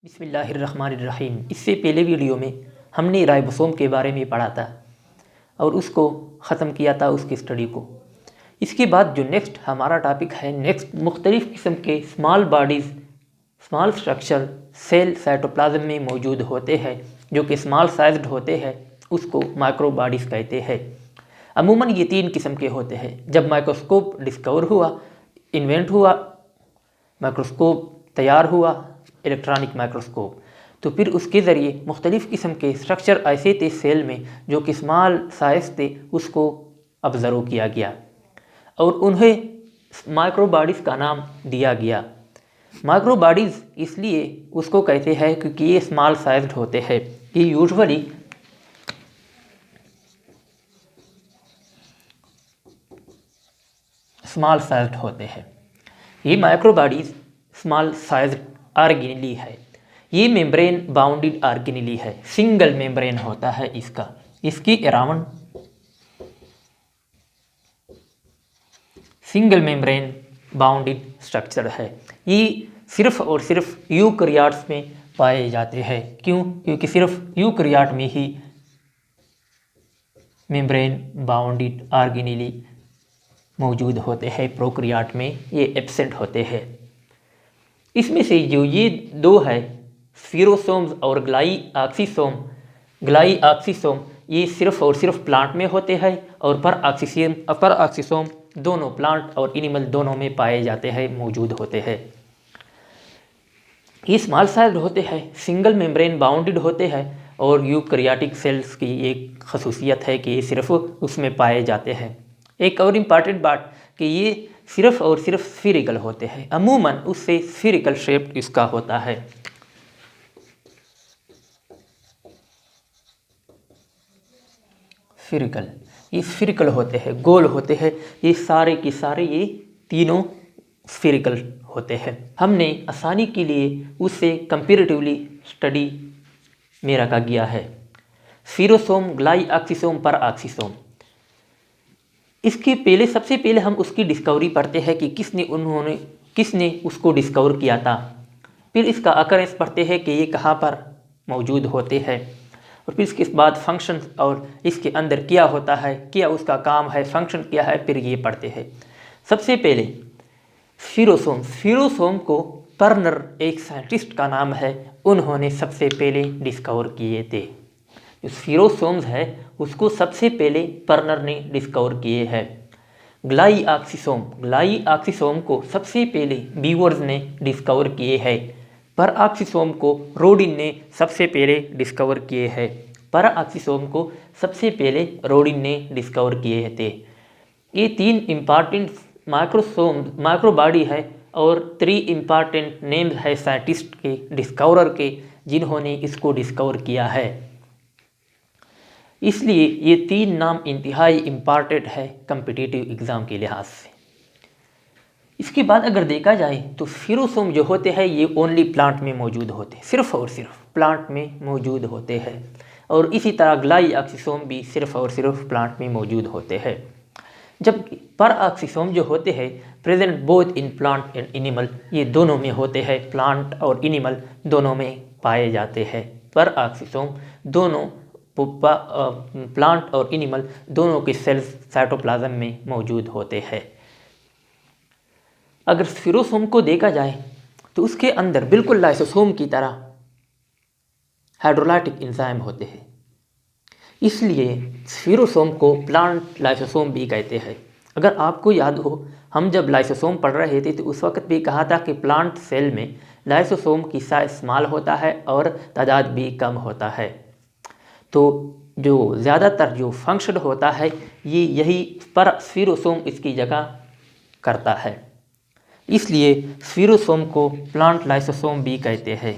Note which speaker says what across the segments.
Speaker 1: बिस्मिल्लाहिर्रहमानिर्रहीम। इससे पहले वीडियो में हमने राइबोसोम के बारे में पढ़ा था और उसको ख़त्म किया था, उसकी स्टडी को। इसके बाद जो नेक्स्ट हमारा टॉपिक है, नेक्स्ट मुख्तलिफ़ किस्म के small bodies, small structure cell cytoplasm में मौजूद होते हैं जो कि स्मॉल साइज्ड होते हैं, उसको माइक्रो बॉडीज़ कहते हैं। अमूमन ये 3 किस्म के होते हैं। जब माइक्रोस्कोप डिस्कवर हुआ, इन्वेंट हुआ, माइक्रोस्कोप तैयार हुआ, इलेक्ट्रॉनिक माइक्रोस्कोप, तो फिर उसके ज़रिए मुख्तलिफ़ किस्म के स्ट्रक्चर ऐसे थे सेल में जो कि स्मॉल साइज़ थे, उसको ऑब्ज़र्व किया गया और उन्हें माइक्रो बॉडीज़ का नाम दिया गया। माइक्रो बॉडीज़ इसलिए उसको कहते हैं क्योंकि ये स्मॉल साइज्ड होते हैं। ये यूजुअली स्मॉल साइज्ड होते हैं। ये micro bodies small sized organelle है। ये मेम्ब्रेन बाउंडेड ऑर्गेनेली है, सिंगल मेम्ब्रेन होता है इसका। इसकी around single membrane bounded structure है। ये सिर्फ और सिर्फ यूकैरियोट्स में पाए जाते हैं। क्यों? क्योंकि सिर्फ यूकैरियोट में ही मेम्ब्रेन बाउंडेड ऑर्गेनेली मौजूद होते हैं, प्रोकैरियोट में ये एब्सेंट होते हैं। इसमें से जो ये दो है, स्फीरोसोम्स और ग्लाइऑक्सिसोम, ये सिर्फ और सिर्फ प्लांट में होते हैं और पर ऑक्सीसोम दोनों प्लांट और एनिमल दोनों में पाए जाते हैं, मौजूद होते हैं। ये स्मॉल साइज्ड होते हैं, सिंगल मेम्ब्रेन बाउंडेड होते हैं और यूकैरियोटिक सेल्स की एक खसूसियत है कि ये सिर्फ उसमें पाए जाते हैं। एक और इम्पॉर्टेंट बात कि ये सिर्फ और सिर्फ स्फीरिकल होते हैं। अमूमन उससे स्फीरिकल शेप इसका होता है। स्फीरिकल, ये स्फीरिकल होते हैं, गोल होते हैं। ये सारे के सारे ये तीनों स्फीरिकल होते हैं। हमने आसानी के लिए उससे कंपैरेटिवली स्टडी में रखा गया है। स्फीरोसोम, ग्लाइऑक्सिसोम, पर ऑक्सीसोम। इसके पहले सबसे पहले हम उसकी डिस्कवरी पढ़ते हैं कि किसने उसको डिस्कवर किया था। फिर इसका अकरेंस पढ़ते हैं कि ये कहाँ पर मौजूद होते हैं और फिर इसके बाद फंक्शन और इसके अंदर क्या होता है, क्या उसका काम है, फंक्शन क्या है, फिर ये पढ़ते हैं। सबसे पहले स्फीरोसोम को टर्नर, एक साइंटिस्ट का नाम है, उन्होंने सबसे पहले डिस्कवर किए थे। जो स्फीरोसोम्स है उसको सबसे पहले टर्नर ने डिस्कवर किए हैं। ग्लाइऑक्सिसोम को सबसे पहले बीवर्स ने डिस्कवर किए हैं। पर ऑक्सीसोम को रोडिन ने सबसे पहले डिस्कवर किए हैं। पर ऑक्सीसोम को सबसे पहले रोडिन ने डिस्कवर किए थे। ये 3 इम्पॉर्टेंट माइक्रो बॉडी है और 3 इम्पॉर्टेंट नेम्स है साइंटिस्ट के, डिस्कवरर के, जिन्होंने इसको डिस्कवर किया है। इसलिए ये 3 नाम इंतहाई इम्पॉर्टेंट है कम्पिटिटिव एग्ज़ाम के लिहाज से। इसके बाद अगर देखा जाए तो स्फीरोसोम जो होते हैं ये ओनली प्लांट में मौजूद होते हैं, सिर्फ और सिर्फ प्लांट में मौजूद होते हैं। और इसी तरह ग्लाइऑक्सिसोम भी सिर्फ और सिर्फ प्लांट में मौजूद होते हैं। जबकि पर ऑक्सीसोम जो होते हैं present both in plant and animal, ये दोनों में होते हैं, प्लांट और एनिमल दोनों में पाए जाते हैं। पर ऑक्सीसोम दोनों प्लांट और एनिमल दोनों के सेल्स साइटोप्लाज्म में मौजूद होते हैं। अगर स्फीरोसोम को देखा जाए तो उसके अंदर बिल्कुल लाइसोसोम की तरह हाइड्रोलाइटिक एंजाइम होते हैं, इसलिए स्फीरोसोम को प्लांट लाइसोसोम भी कहते हैं। अगर आपको याद हो, हम जब लाइसोसोम पढ़ रहे थे तो उस वक्त भी कहा था कि प्लांट सेल में लाइसोसोम की साइज स्मॉल होता है और तादाद भी कम होता है। तो जो ज़्यादातर जो फंक्शन होता है ये यही पर स्फीरोसोम इसकी जगह करता है, इसलिए स्फीरोसोम को प्लांट लाइसोसोम भी कहते हैं।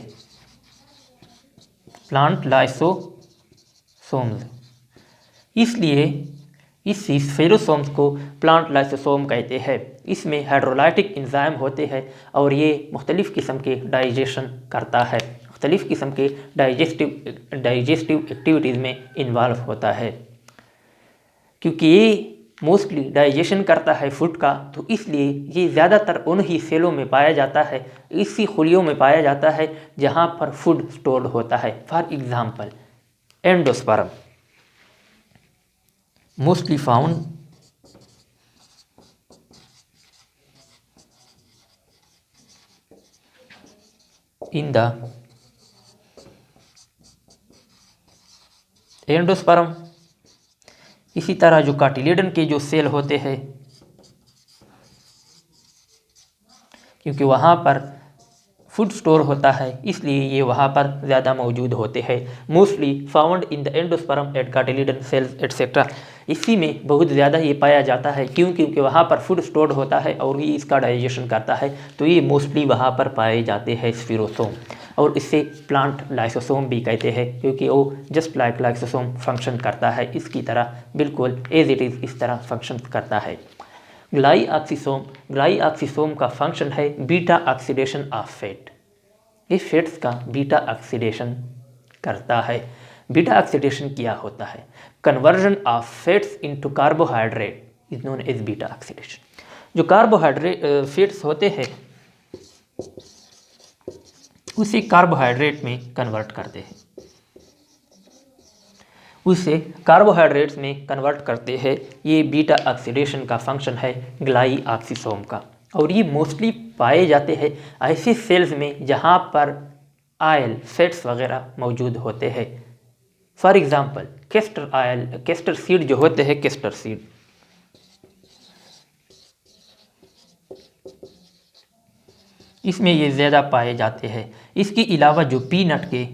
Speaker 1: प्लांट लाइसोसोम्स, इसलिए इस स्फीरोसोम्स को प्लांट लाइसोसोम कहते हैं। इसमें हाइड्रोलाइटिक एंजाइम होते हैं और ये मुख्तलिफ़ किस्म के डाइजेशन करता है, मुख्तलिफ़ किस्म के डाइजेस्टिव एक्टिविटीज़ में इन्वॉल्व होता है। क्योंकि ये मोस्टली डाइजेशन करता है फूड का, तो इसलिए ये ज़्यादातर उन ही सेलों में पाया जाता है, इसी खुलियों में पाया जाता है जहाँ पर फूड स्टोर्ड होता है। For example endosperm mostly found in the endosperm. इसी तरह जो कार्टिलेडन के जो सेल होते हैं, क्योंकि वहाँ पर फूड स्टोर होता है इसलिए ये वहाँ पर ज़्यादा मौजूद होते हैं। Mostly found in the endosperm at cotyledon cells etcetera. इसी में बहुत ज़्यादा ये पाया जाता है क्योंकि वहाँ पर फूड स्टोर्ड होता है और ये इसका डाइजेशन करता है, तो ये मोस्टली वहाँ पर पाए जाते हैं स्फीरोसोम, और इसे प्लांट लाइसोसोम भी कहते हैं क्योंकि वो जस्ट लाइक लाइसोसोम फंक्शन करता है, इसकी तरह बिल्कुल एज इट इज़ इस तरह फंक्शन करता है। ग्लाइऑक्सिसोम का फंक्शन है बीटा ऑक्सीडेशन ऑफ फैट। ये फैट्स का बीटा ऑक्सीडेशन करता है। बीटा ऑक्सीडेशन क्या होता है? Conversion of fats into carbohydrate is known as beta oxidation. जो कार्बोहाइड्रेट फैट्स होते हैं उसे कार्बोहाइड्रेट में कन्वर्ट करते हैं, उसे कार्बोहाइड्रेट्स में कन्वर्ट करते हैं। ये बीटा ऑक्सीडेशन का फंक्शन है ग्लाइऑक्सिसोम का, और ये मोस्टली पाए जाते हैं ऐसे सेल्स में जहाँ पर ऑयल फैट्स वगैरह मौजूद होते हैं। For example castor oil, castor seed जो होते हैं, कैस्टर सीड, इसमें ये ज़्यादा पाए जाते हैं। इसके अलावा जो पीनट के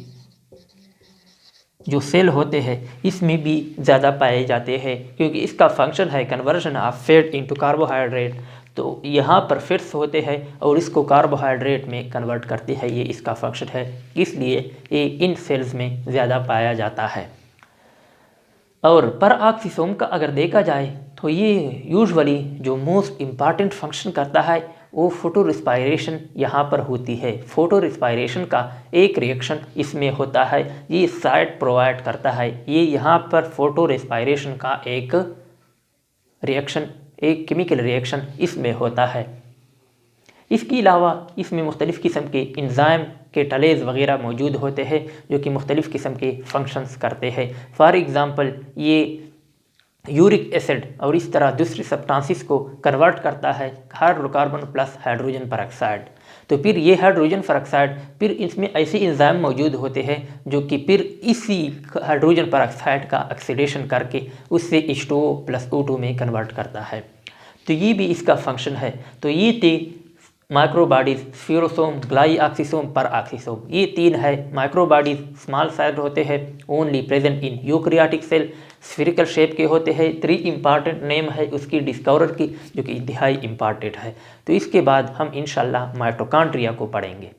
Speaker 1: जो सेल होते हैं इसमें भी ज़्यादा पाए जाते हैं क्योंकि इसका फंक्शन है conversion of fat into carbohydrate. तो यहाँ पर फैट्स होते हैं और इसको कार्बोहाइड्रेट में कन्वर्ट करते हैं, ये इसका फंक्शन है, इसलिए ये इन सेल्स में ज़्यादा पाया जाता है। और पर ऑक्सीसोम का अगर देखा जाए तो ये यूजुअली जो मोस्ट इम्पॉर्टेंट फंक्शन करता है वो फोटो रिस्पायरेशन यहाँ पर होती है। फोटो रिस्पायरेशन का एक रिएक्शन इसमें होता है, ये साइट प्रोवाइड करता है। ये यहाँ पर फोटो रिस्पायरेशन का एक रिएक्शन, एक केमिकल रिएक्शन इसमें होता है। इसके अलावा इसमें मुख्तलिफ़ किस्म के इंजाइम कैटालेज वगैरह मौजूद होते हैं जो कि मुख्तलिफ़ किस्म के फंक्शंस करते हैं। फॉर एग्ज़ाम्पल ये यूरिक एसिड और इस तरह दूसरी सब्सटेंसेस को कन्वर्ट करता है हाइड्रोकार्बन प्लस हाइड्रोजन परऑक्साइड। तो फिर ये हाइड्रोजन परऑक्साइड, फिर इसमें ऐसे एंजाइम मौजूद होते हैं जो कि फिर इसी हाइड्रोजन परऑक्साइड का ऑक्सीडेशन करके उससे H2O प्लस O2 में कन्वर्ट करता है। तो ये भी इसका फंक्शन है। तो ये थे माइक्रोबॉडीज, स्फीरोसोम, ग्लाइऑक्सिसोम, परऑक्सिसोम। ये तीन है माइक्रोबॉडीज। स्मॉल साइज होते हैं, only present in eukaryotic cell, spherical shape के होते हैं। 3 इंपॉर्टेंट नेम है उसकी डिस्कवरर की जो कि इंतहाई इंपॉर्टेंट है। तो इसके बाद हम इंशाल्लाह माइटोकॉन्ड्रिया को पढ़ेंगे।